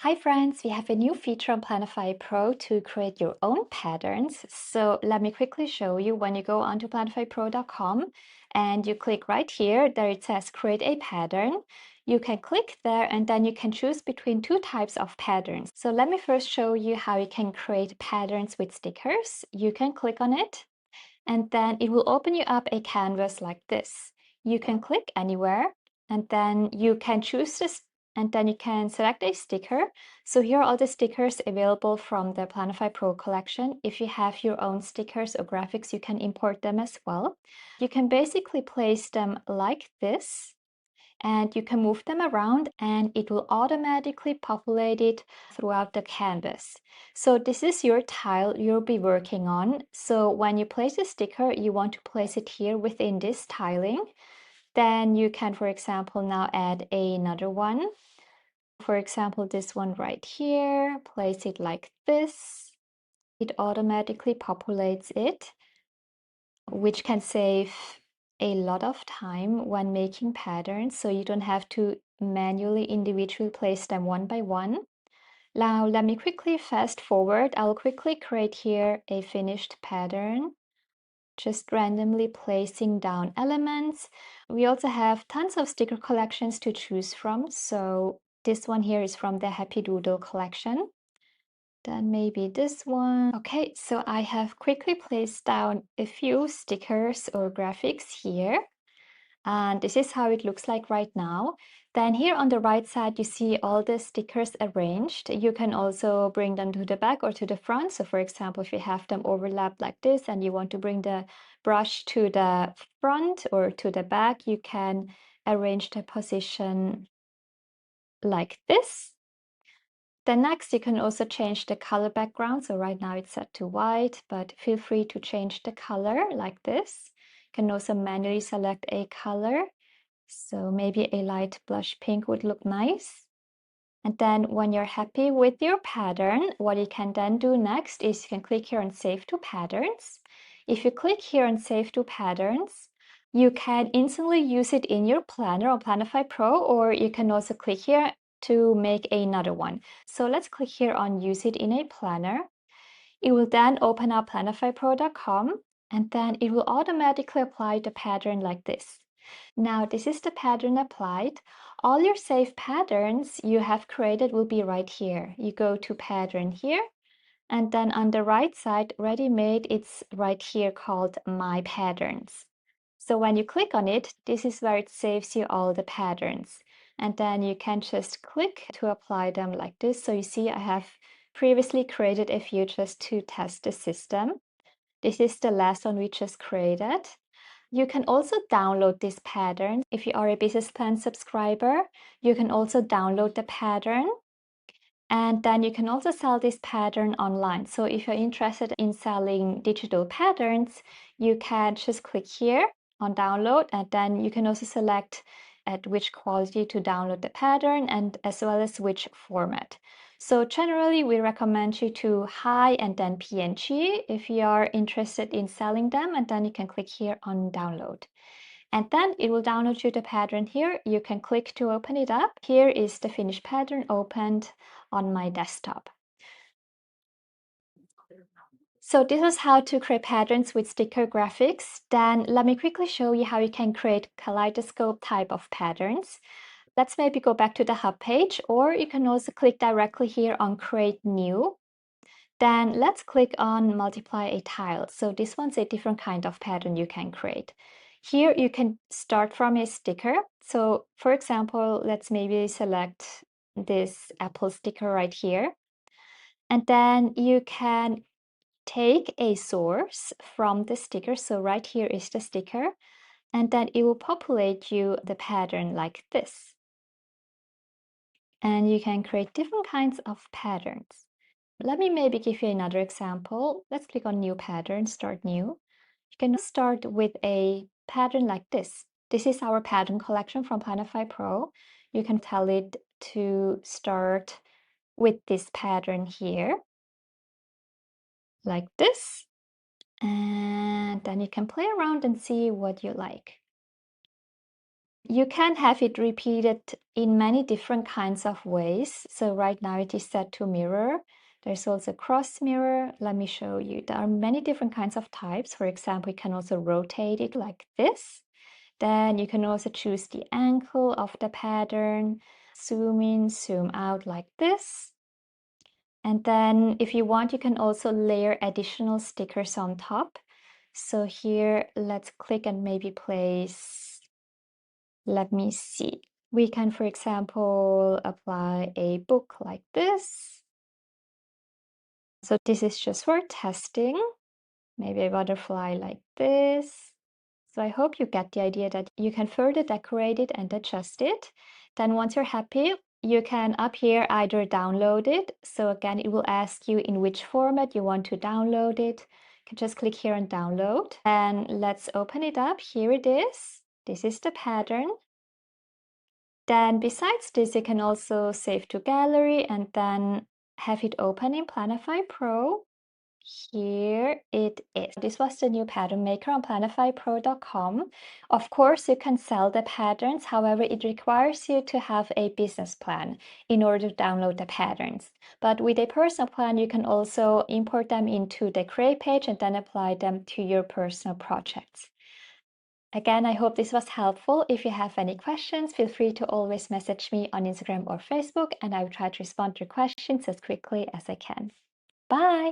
Hi friends, we have a new feature on Planify Pro to create your own patterns. So let me quickly show you. When you go onto planifypro.com and you click right here, there it says create a pattern. You can click there and then you can choose between two types of patterns. So let me first show you how you can create patterns with stickers. You can click on it and then it will open you up a canvas like this. You can click anywhere and then you can choose this and then you can select a sticker. So here are all the stickers available from the Planify Pro collection. If you have your own stickers or graphics, you can import them as well. You can basically place them like this and you can move them around and it will automatically populate it throughout the canvas. So this is your tile you'll be working on. So when you place a sticker, you want to place it here within this tiling. Then you can, for example, now add another one. For example, this one right here, place it like this. It automatically populates it, which can save a lot of time when making patterns, so you don't have to manually individually place them one by one. Now let me quickly fast forward. I'll quickly create here a finished pattern, just randomly placing down elements. We also have tons of sticker collections to choose from, so this one here is from the Happy Doodle collection. Then maybe this one. Okay, so I have quickly placed down a few stickers or graphics here. And this is how it looks like right now. Then here on the right side, you see all the stickers arranged. You can also bring them to the back or to the front. So for example, if you have them overlapped like this and you want to bring the brush to the front or to the back, you can arrange the position like this. Then next, you can also change the color background. So right now it's set to white, but feel free to change the color like this. You can also manually select a color. So maybe a light blush pink would look nice. And then when you're happy with your pattern, what you can then do next is you can click here on Save to Patterns. If you click here on Save to Patterns, you can instantly use it in your planner or Planify Pro, or you can also click here to make another one. So let's click here on Use it in a planner. It will then open up planifypro.com and then it will automatically apply the pattern like this. Now this is the pattern applied. All your saved patterns you have created will be right here. You go to pattern here and then on the right side, ready made, it's right here called My Patterns. So when you click on it, this is where it saves you all the patterns. And then you can just click to apply them like this. So you see I have previously created a few just to test the system. This is the last one we just created. You can also download this pattern. If you are a business plan subscriber, you can also download the pattern. And then you can also sell this pattern online. So if you're interested in selling digital patterns, you can just click here on download, and then you can also select at which quality to download the pattern and as well as which format. So generally, we recommend you to high and then PNG if you are interested in selling them, and then you can click here on download. And then it will download you the pattern here. You can click to open it up. Here is the finished pattern opened on my desktop. So this is how to create patterns with sticker graphics. Then let me quickly show you how you can create kaleidoscope type of patterns. Let's maybe go back to the hub page, or you can also click directly here on create new. Then let's click on multiply a tile. So this one's a different kind of pattern you can create. Here you can start from a sticker. So for example, let's maybe select this apple sticker right here. And then you can take a source from the sticker. So right here is the sticker. And then it will populate you the pattern like this. And you can create different kinds of patterns. Let me maybe give you another example. Let's click on new pattern, start new. You can start with a pattern like this. This is our pattern collection from Planify Pro. You can tell it to start with this pattern here, like this. And then you can play around and see what you like. You can have it repeated in many different kinds of ways. So right now it is set to mirror. There's also cross mirror. Let me show you. There are many different kinds of types. For example, you can also rotate it like this. Then you can also choose the angle of the pattern, zoom in, zoom out like this. And then if you want, you can also layer additional stickers on top. So here, let's click and maybe place, let me see. We can, for example, apply a book like this. So this is just for testing. Maybe a butterfly like this. So I hope you get the idea that you can further decorate it and adjust it. Then once you're happy, you can up here either download it. So again, it will ask you in which format you want to download it. You can just click here and download. And let's open it up. Here it is. This is the pattern. Then besides this, you can also save to gallery and then have it open in Planify Pro. Here it is. This was the new pattern maker on planifypro.com. Of course, you can sell the patterns. However, it requires you to have a business plan in order to download the patterns. But with a personal plan, you can also import them into the Create page and then apply them to your personal projects. Again, I hope this was helpful. If you have any questions, feel free to always message me on Instagram or Facebook, and I will try to respond to your questions as quickly as I can. Bye!